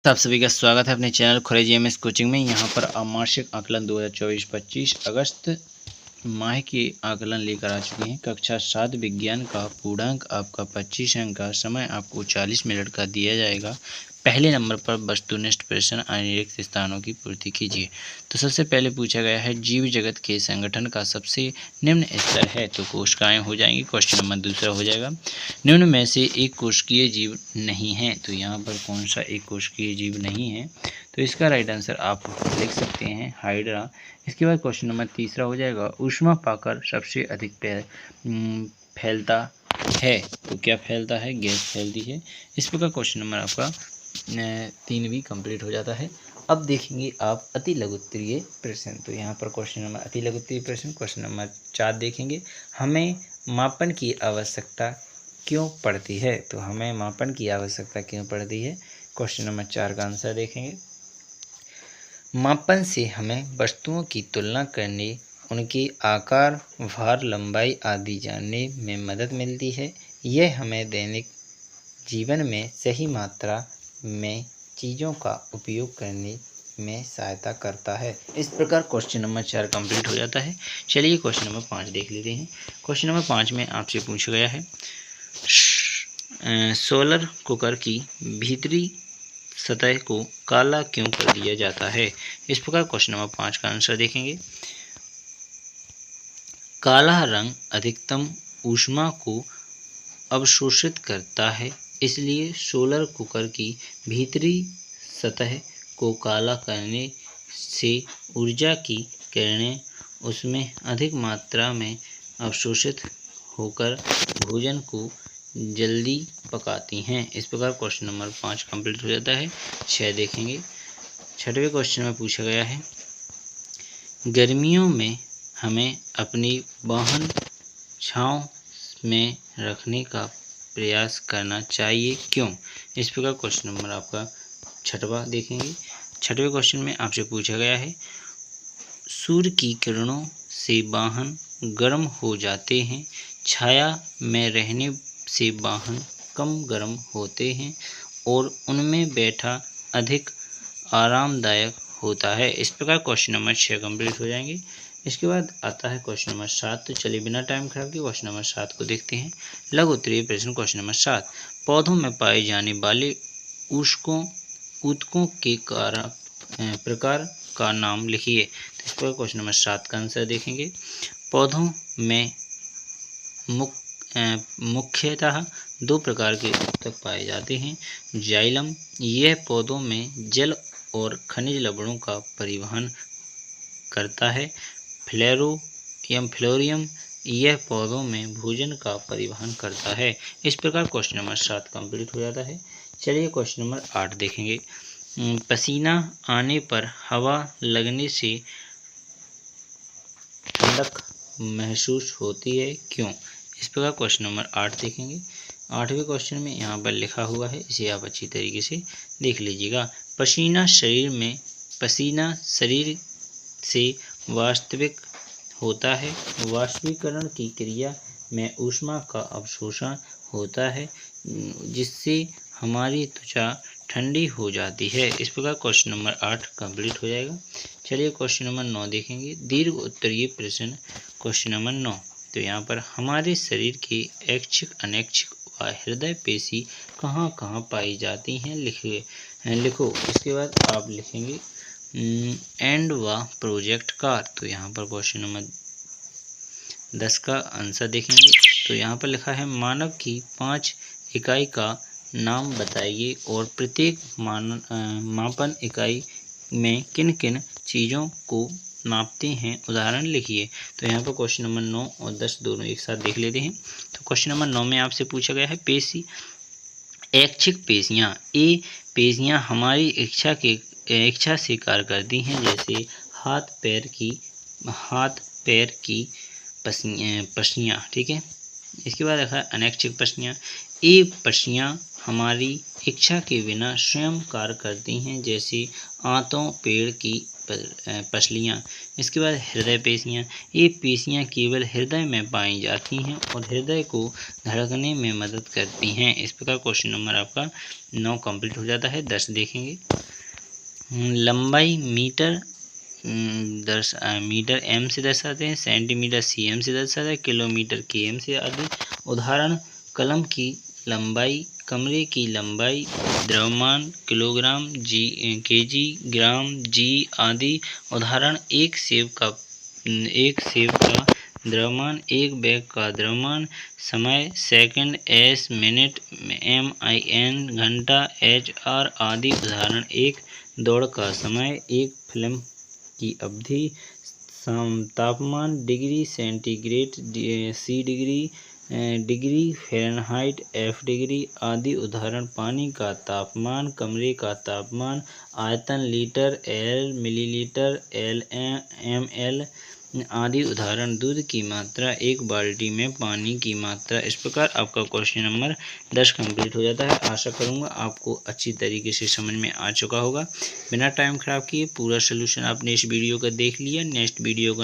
आप सभी का स्वागत है अपने चैनल खुरेजी एमएस कोचिंग में। यहाँ पर आप मासिक आकलन 2024-25 अगस्त माह की आकलन लेकर आ चुके हैं। कक्षा 7 विज्ञान का पूर्णांक आपका 25 अंक का समय आपको 40 मिनट का दिया जाएगा। पहले नंबर पर वस्तुनिष्ठ प्रश्न अनिर्दिष्ट स्थानों की पूर्ति कीजिए। तो सबसे पहले पूछा गया है जीव जगत के संगठन का सबसे निम्न स्तर है, तो कोशिकाएं हो जाएंगी। क्वेश्चन नंबर दूसरा हो जाएगा निम्न में से एक कोशिकीय जीव नहीं है, तो यहाँ पर कौन सा एक कोशिकीय जीव नहीं है, तो इसका राइट आंसर आप लिख सकते हैं हाइड्रा। इसके बाद क्वेश्चन नंबर तीसरा हो जाएगा ऊष्मा पाकर सबसे अधिक फैलता है, तो क्या फैलता है? गैस फैलती है। इस प्रकार क्वेश्चन नंबर आपका 3 भी कंप्लीट हो जाता है। अब देखेंगे आप अति लघुत्तरीय प्रश्न। तो यहाँ पर क्वेश्चन नंबर अति लघुत्तरीय प्रश्न क्वेश्चन नंबर 4 देखेंगे। हमें मापन की आवश्यकता क्यों पड़ती है? तो हमें मापन की आवश्यकता क्यों पड़ती है, क्वेश्चन नंबर 4 का आंसर देखेंगे। मापन से हमें वस्तुओं की तुलना करने, उनके आकार, भार, लंबाई आदि जानने में मदद मिलती है। यह हमें दैनिक जीवन में सही मात्रा में चीज़ों का उपयोग करने में सहायता करता है। इस प्रकार क्वेश्चन नंबर 4 कंप्लीट हो जाता है। चलिए क्वेश्चन नंबर 5 देख लेते हैं। क्वेश्चन नंबर 5 में आपसे पूछा गया है सोलर कुकर की भीतरी सतह को काला क्यों कर दिया जाता है? इस प्रकार क्वेश्चन नंबर 5 का आंसर देखेंगे। काला रंग अधिकतम ऊष्मा को अवशोषित करता है, इसलिए सोलर कुकर की भीतरी सतह को काला करने से ऊर्जा की किरणें उसमें अधिक मात्रा में अवशोषित होकर भोजन को जल्दी पकाती हैं। इस प्रकार क्वेश्चन नंबर 5 कंप्लीट हो जाता है। 6 देखेंगे। 6वें क्वेश्चन में पूछा गया है गर्मियों में हमें अपनी वाहन छांव में रखने का प्रयास करना चाहिए, क्यों? इस प्रकार क्वेश्चन नंबर आपका 6वां देखेंगे। 6वें क्वेश्चन में आपसे पूछा गया है सूर्य की किरणों से वाहन गर्म हो जाते हैं, छाया में रहने से वाहन कम गर्म होते हैं और उनमें बैठा अधिक आरामदायक होता है। इस प्रकार क्वेश्चन नंबर 6 कंप्लीट हो जाएंगे। इसके बाद आता है क्वेश्चन नंबर 7। तो चलिए बिना टाइम खराब किए क्वेश्चन नंबर 7 को देखते हैं। लघु उत्तरीय प्रश्न क्वेश्चन नंबर 7 पौधों में पाए जाने वाले ऊतकों के प्रकार का नाम लिखिए। तो इस पर क्वेश्चन नंबर 7 का आंसर देखेंगे। पौधों में मुख्यतः 2 प्रकार के ऊतक पाए जाते हैं। जाइलम, यह पौधों में जल और खनिज लवणों का परिवहन करता है। फ्लोरियम, यह पौधों में भोजन का परिवहन करता है। इस प्रकार क्वेश्चन नंबर 7 कंप्लीट हो जाता है। चलिए क्वेश्चन नंबर 8 देखेंगे। पसीना आने पर हवा लगने से ठंडक महसूस होती है, क्यों? इस प्रकार क्वेश्चन नंबर 8 देखेंगे। 8वें क्वेश्चन में यहाँ पर लिखा हुआ है, इसे आप अच्छी तरीके से देख लीजिएगा। पसीना शरीर से वास्तविक होता है। वाष्पीकरण की क्रिया में ऊष्मा का अवशोषण होता है, जिससे हमारी त्वचा ठंडी हो जाती है। इस प्रकार क्वेश्चन नंबर 8 कंप्लीट हो जाएगा। चलिए क्वेश्चन नंबर 9 देखेंगे। दीर्घ उत्तरीय प्रश्न क्वेश्चन नंबर 9। तो यहाँ पर हमारे शरीर के ऐच्छिक, अनैच्छिक व हृदय पेशी कहाँ कहाँ पाई जाती हैं, लिखो। इसके बाद आप लिखेंगे एंड व प्रोजेक्ट कार। तो यहाँ पर क्वेश्चन नंबर 10 का आंसर देखेंगे। तो यहाँ पर लिखा है मानव की 5 इकाई का नाम बताइए और प्रत्येक मापन इकाई में किन किन चीज़ों को मापते हैं, उदाहरण लिखिए। तो यहाँ पर क्वेश्चन नंबर 9 और 10 दोनों एक साथ देख लेते हैं। तो क्वेश्चन नंबर 9 में आपसे पूछा गया है पेशी, ऐच्छिक पेशियाँ। ये पेशियाँ हमारी इच्छा से कार्य करती हैं, जैसे हाथ पैर की पसलियाँ, ठीक है। इसके बाद रखा है अनैच्छिक पसलियाँ। ये पसलियाँ हमारी इच्छा के बिना स्वयं कार्य करती हैं, जैसे आंतों, पेड़ की पसलियाँ। इसके बाद हृदय पेशियाँ। ये पेशियाँ केवल हृदय में पाई जाती हैं और हृदय को धड़कने में मदद करती हैं। इस प्रकार क्वेश्चन नंबर आपका 9 कंप्लीट हो जाता है। 10 देखेंगे। लंबाई मीटर मीटर एम से दर्शाते हैं, सेंटीमीटर सीएम से दर्शाते हैं, किलोमीटर केएम से आदि। उदाहरण कलम की लंबाई, कमरे की लंबाई, द्रव्यमान किलोग्राम, केजी, ग्राम, जी आदि। उदाहरण एक सेब का द्रव्यमान, एक बैग का द्रव्यमान। समय सेकंड, एस मिनट, MIN घंटा, HR आदि। उदाहरण एक दौड़ का समय, एक फिल्म की अवधि। तापमान degree centigrade, C degree, degree Fahrenheit, F degree आदि। उदाहरण पानी का तापमान, कमरे का तापमान। आयतन लीटर, L मिलीलीटर, ml आदि। उदाहरण दूध की मात्रा, एक बाल्टी में पानी की मात्रा। इस प्रकार आपका क्वेश्चन नंबर 10 कंप्लीट हो जाता है। आशा करूँगा आपको अच्छी तरीके से समझ में आ चुका होगा। बिना टाइम खराब किए पूरा सलूशन आपने इस वीडियो का देख लिया। नेक्स्ट वीडियो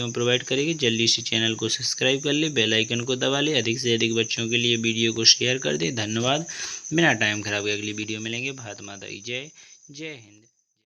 में प्रोवाइड करेंगे। जल्दी से चैनल को सब्सक्राइब कर ले, बेल आइकन को दबा ले, अधिक से अधिक बच्चों के लिए वीडियो को शेयर कर दे। धन्यवाद। बिना टाइम खराब के अगली वीडियो मिलेंगे। भारत माता की जय। जय हिंद।